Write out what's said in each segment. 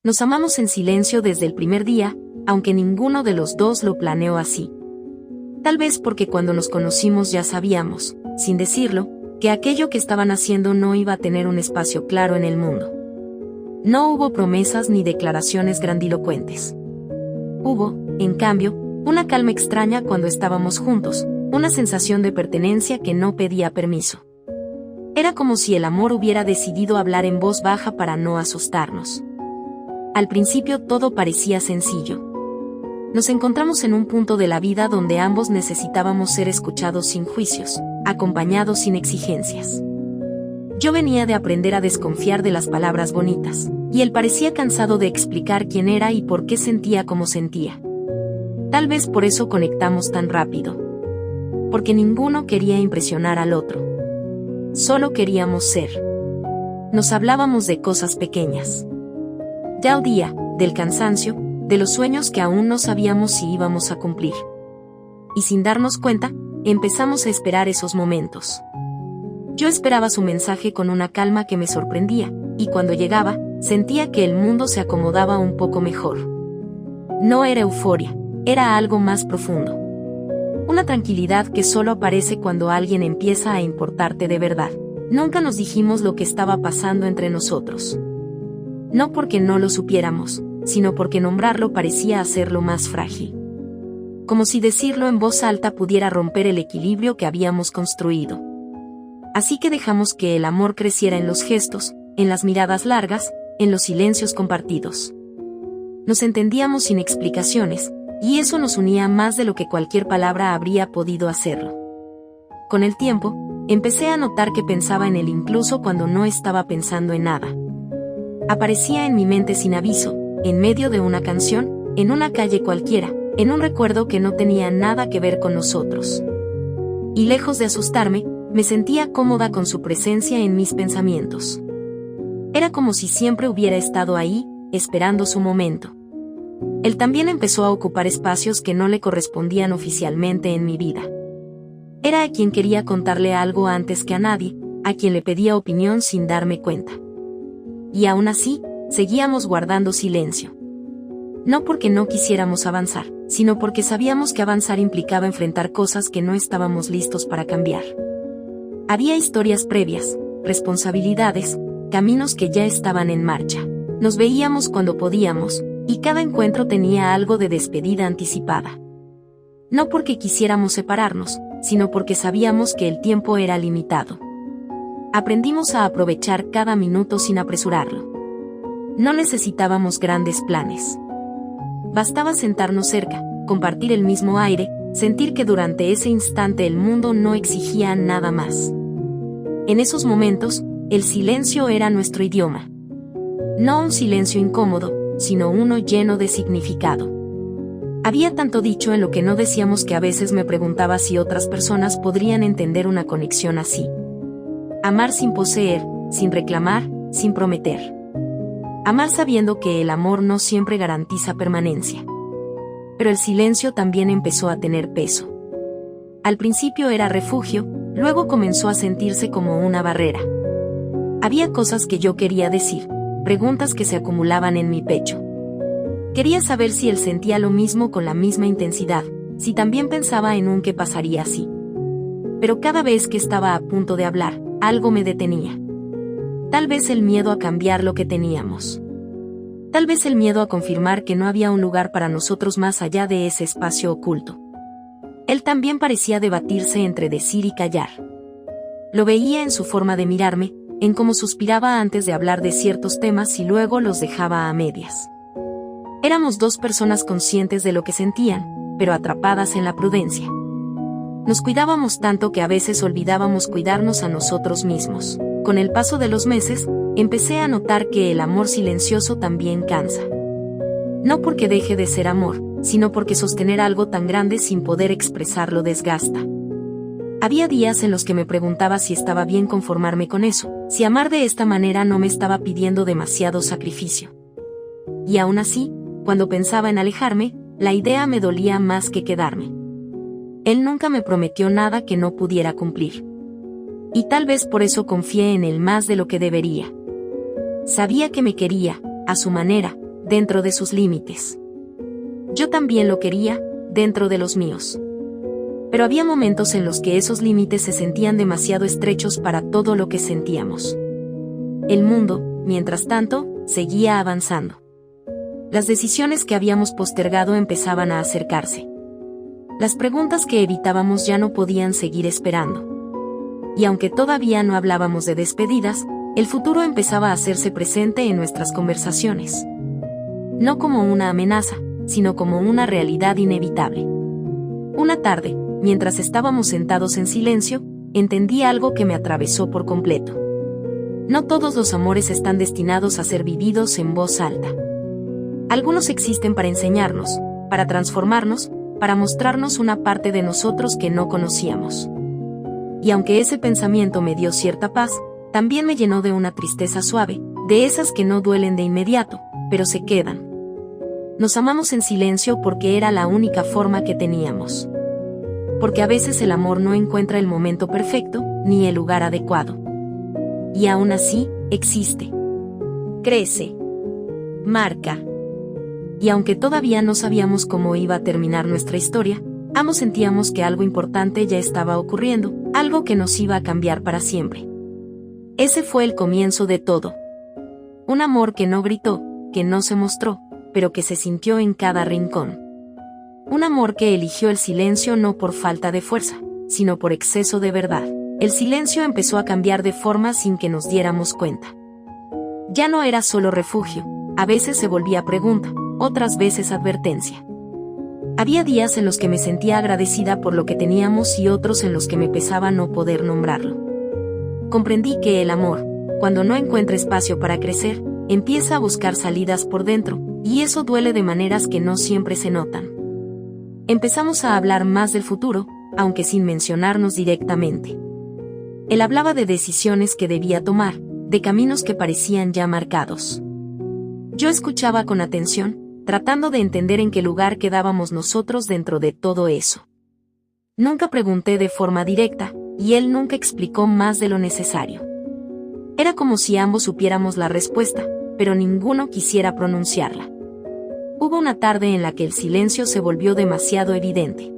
Nos amamos en silencio desde el primer día, aunque ninguno de los dos lo planeó así. Tal vez porque cuando nos conocimos ya sabíamos, sin decirlo, que aquello que estaban haciendo no iba a tener un espacio claro en el mundo. No hubo promesas ni declaraciones grandilocuentes. Hubo, en cambio, una calma extraña cuando estábamos juntos, una sensación de pertenencia que no pedía permiso. Era como si el amor hubiera decidido hablar en voz baja para no asustarnos. Al principio todo parecía sencillo. Nos encontramos en un punto de la vida donde ambos necesitábamos ser escuchados sin juicios, acompañados sin exigencias. Yo venía de aprender a desconfiar de las palabras bonitas, y él parecía cansado de explicar quién era y por qué sentía como sentía. Tal vez por eso conectamos tan rápido. Porque ninguno quería impresionar al otro. Solo queríamos ser. Nos hablábamos de cosas pequeñas. Del día, del cansancio, de los sueños que aún no sabíamos si íbamos a cumplir. Y sin darnos cuenta, empezamos a esperar esos momentos. Yo esperaba su mensaje con una calma que me sorprendía, y cuando llegaba, sentía que el mundo se acomodaba un poco mejor. No era euforia, era algo más profundo. Una tranquilidad que solo aparece cuando alguien empieza a importarte de verdad. Nunca nos dijimos lo que estaba pasando entre nosotros. No porque no lo supiéramos, sino porque nombrarlo parecía hacerlo más frágil. Como si decirlo en voz alta pudiera romper el equilibrio que habíamos construido. Así que dejamos que el amor creciera en los gestos, en las miradas largas, en los silencios compartidos. Nos entendíamos sin explicaciones, y eso nos unía más de lo que cualquier palabra habría podido hacerlo. Con el tiempo, empecé a notar que pensaba en él incluso cuando no estaba pensando en nada. Aparecía en mi mente sin aviso, en medio de una canción, en una calle cualquiera, en un recuerdo que no tenía nada que ver con nosotros. Y lejos de asustarme, me sentía cómoda con su presencia en mis pensamientos. Era como si siempre hubiera estado ahí, esperando su momento. Él también empezó a ocupar espacios que no le correspondían oficialmente en mi vida. Era a quien quería contarle algo antes que a nadie, a quien le pedía opinión sin darme cuenta. Y aún así, seguíamos guardando silencio. No porque no quisiéramos avanzar, sino porque sabíamos que avanzar implicaba enfrentar cosas que no estábamos listos para cambiar. Había historias previas, responsabilidades, caminos que ya estaban en marcha. Nos veíamos cuando podíamos, y cada encuentro tenía algo de despedida anticipada. No porque quisiéramos separarnos, sino porque sabíamos que el tiempo era limitado. Aprendimos a aprovechar cada minuto sin apresurarlo. No necesitábamos grandes planes. Bastaba sentarnos cerca, compartir el mismo aire, sentir que durante ese instante el mundo no exigía nada más. En esos momentos, el silencio era nuestro idioma. No un silencio incómodo, sino uno lleno de significado. Había tanto dicho en lo que no decíamos que a veces me preguntaba si otras personas podrían entender una conexión así. Amar sin poseer, sin reclamar, sin prometer. Amar sabiendo que el amor no siempre garantiza permanencia. Pero el silencio también empezó a tener peso. Al principio era refugio, luego comenzó a sentirse como una barrera. Había cosas que yo quería decir, preguntas que se acumulaban en mi pecho. Quería saber si él sentía lo mismo con la misma intensidad, si también pensaba en un qué pasaría así. Pero cada vez que estaba a punto de hablar, algo me detenía. Tal vez el miedo a cambiar lo que teníamos. Tal vez el miedo a confirmar que no había un lugar para nosotros más allá de ese espacio oculto. Él también parecía debatirse entre decir y callar. Lo veía en su forma de mirarme, en cómo suspiraba antes de hablar de ciertos temas y luego los dejaba a medias. Éramos dos personas conscientes de lo que sentían, pero atrapadas en la prudencia. Nos cuidábamos tanto que a veces olvidábamos cuidarnos a nosotros mismos. Con el paso de los meses, empecé a notar que el amor silencioso también cansa. No porque deje de ser amor, sino porque sostener algo tan grande sin poder expresarlo desgasta. Había días en los que me preguntaba si estaba bien conformarme con eso, si amar de esta manera no me estaba pidiendo demasiado sacrificio. Y aún así, cuando pensaba en alejarme, la idea me dolía más que quedarme. Él nunca me prometió nada que no pudiera cumplir. Y tal vez por eso confié en él más de lo que debería. Sabía que me quería, a su manera, dentro de sus límites. Yo también lo quería, dentro de los míos. Pero había momentos en los que esos límites se sentían demasiado estrechos para todo lo que sentíamos. El mundo, mientras tanto, seguía avanzando. Las decisiones que habíamos postergado empezaban a acercarse. Las preguntas que evitábamos ya no podían seguir esperando. Y aunque todavía no hablábamos de despedidas, el futuro empezaba a hacerse presente en nuestras conversaciones. No como una amenaza, sino como una realidad inevitable. Una tarde, mientras estábamos sentados en silencio, entendí algo que me atravesó por completo. No todos los amores están destinados a ser vividos en voz alta. Algunos existen para enseñarnos, para transformarnos, para mostrarnos una parte de nosotros que no conocíamos. Y aunque ese pensamiento me dio cierta paz, también me llenó de una tristeza suave, de esas que no duelen de inmediato, pero se quedan. Nos amamos en silencio porque era la única forma que teníamos. Porque a veces el amor no encuentra el momento perfecto, ni el lugar adecuado. Y aún así, existe. Crece. Marca. Y aunque todavía no sabíamos cómo iba a terminar nuestra historia, ambos sentíamos que algo importante ya estaba ocurriendo, algo que nos iba a cambiar para siempre. Ese fue el comienzo de todo. Un amor que no gritó, que no se mostró, pero que se sintió en cada rincón. Un amor que eligió el silencio no por falta de fuerza, sino por exceso de verdad. El silencio empezó a cambiar de forma sin que nos diéramos cuenta. Ya no era solo refugio, a veces se volvía pregunta, otras veces advertencia. Había días en los que me sentía agradecida por lo que teníamos y otros en los que me pesaba no poder nombrarlo. Comprendí que el amor, cuando no encuentra espacio para crecer, empieza a buscar salidas por dentro, y eso duele de maneras que no siempre se notan. Empezamos a hablar más del futuro, aunque sin mencionarnos directamente. Él hablaba de decisiones que debía tomar, de caminos que parecían ya marcados. Yo escuchaba con atención, tratando de entender en qué lugar quedábamos nosotros dentro de todo eso. Nunca pregunté de forma directa, y él nunca explicó más de lo necesario. Era como si ambos supiéramos la respuesta, pero ninguno quisiera pronunciarla. Hubo una tarde en la que el silencio se volvió demasiado evidente.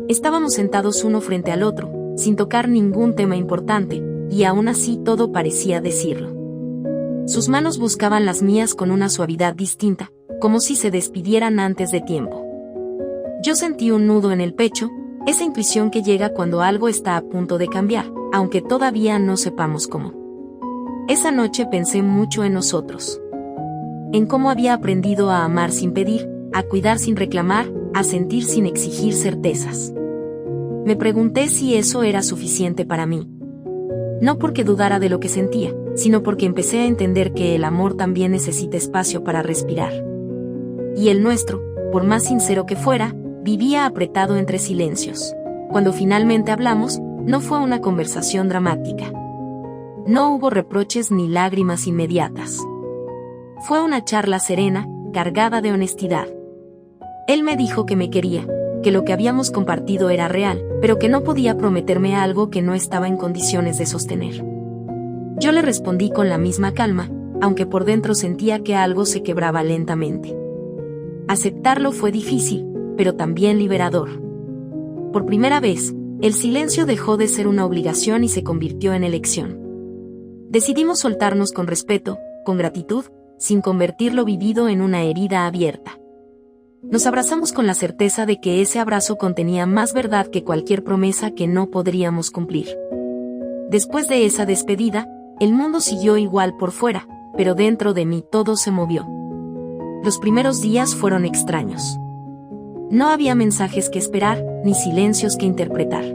Estábamos sentados uno frente al otro, sin tocar ningún tema importante, y aún así todo parecía decirlo. Sus manos buscaban las mías con una suavidad distinta, como si se despidieran antes de tiempo. Yo sentí un nudo en el pecho, esa intuición que llega cuando algo está a punto de cambiar, aunque todavía no sepamos cómo. Esa noche pensé mucho en nosotros. En cómo había aprendido a amar sin pedir, a cuidar sin reclamar, a sentir sin exigir certezas. Me pregunté si eso era suficiente para mí. No porque dudara de lo que sentía, sino porque empecé a entender que el amor también necesita espacio para respirar. Y el nuestro, por más sincero que fuera, vivía apretado entre silencios. Cuando finalmente hablamos, no fue una conversación dramática. No hubo reproches ni lágrimas inmediatas. Fue una charla serena, cargada de honestidad. Él me dijo que me quería, que lo que habíamos compartido era real, pero que no podía prometerme algo que no estaba en condiciones de sostener. Yo le respondí con la misma calma, aunque por dentro sentía que algo se quebraba lentamente. Aceptarlo fue difícil, pero también liberador. Por primera vez, el silencio dejó de ser una obligación y se convirtió en elección. Decidimos soltarnos con respeto, con gratitud, sin convertir lo vivido en una herida abierta. Nos abrazamos con la certeza de que ese abrazo contenía más verdad que cualquier promesa que no podríamos cumplir. Después de esa despedida, el mundo siguió igual por fuera, pero dentro de mí todo se movió. Los primeros días fueron extraños. No había mensajes que esperar, ni silencios que interpretar.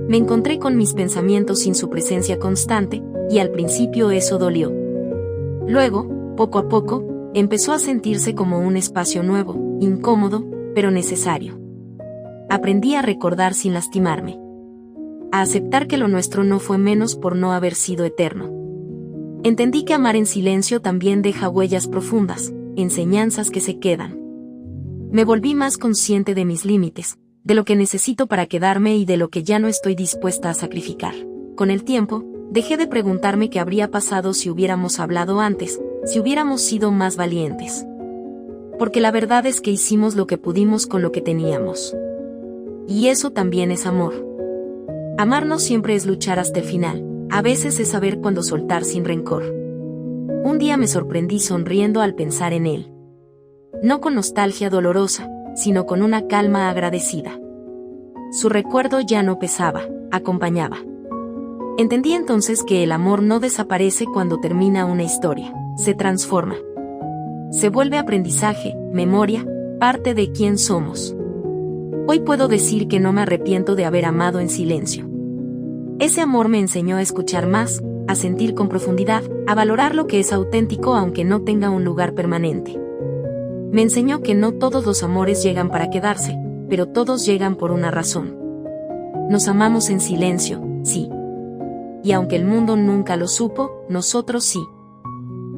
Me encontré con mis pensamientos sin su presencia constante, y al principio eso dolió. Luego, poco a poco, empezó a sentirse como un espacio nuevo, incómodo, pero necesario. Aprendí a recordar sin lastimarme. A aceptar que lo nuestro no fue menos por no haber sido eterno. Entendí que amar en silencio también deja huellas profundas, enseñanzas que se quedan. Me volví más consciente de mis límites, de lo que necesito para quedarme y de lo que ya no estoy dispuesta a sacrificar. Con el tiempo, dejé de preguntarme qué habría pasado si hubiéramos hablado antes, si hubiéramos sido más valientes. Porque la verdad es que hicimos lo que pudimos con lo que teníamos. Y eso también es amor. Amar no siempre es luchar hasta el final, a veces es saber cuándo soltar sin rencor. Un día me sorprendí sonriendo al pensar en él. No con nostalgia dolorosa, sino con una calma agradecida. Su recuerdo ya no pesaba, acompañaba. Entendí entonces que el amor no desaparece cuando termina una historia, se transforma. Se vuelve aprendizaje, memoria, parte de quién somos. Hoy puedo decir que no me arrepiento de haber amado en silencio. Ese amor me enseñó a escuchar más, a sentir con profundidad, a valorar lo que es auténtico aunque no tenga un lugar permanente. Me enseñó que no todos los amores llegan para quedarse, pero todos llegan por una razón. Nos amamos en silencio, sí. Y aunque el mundo nunca lo supo, nosotros sí.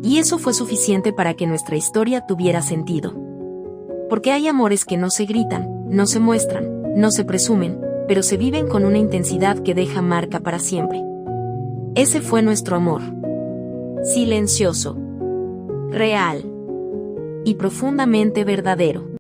Y eso fue suficiente para que nuestra historia tuviera sentido. Porque hay amores que no se gritan, no se muestran, no se presumen, pero se viven con una intensidad que deja marca para siempre. Ese fue nuestro amor. Silencioso, real y profundamente verdadero.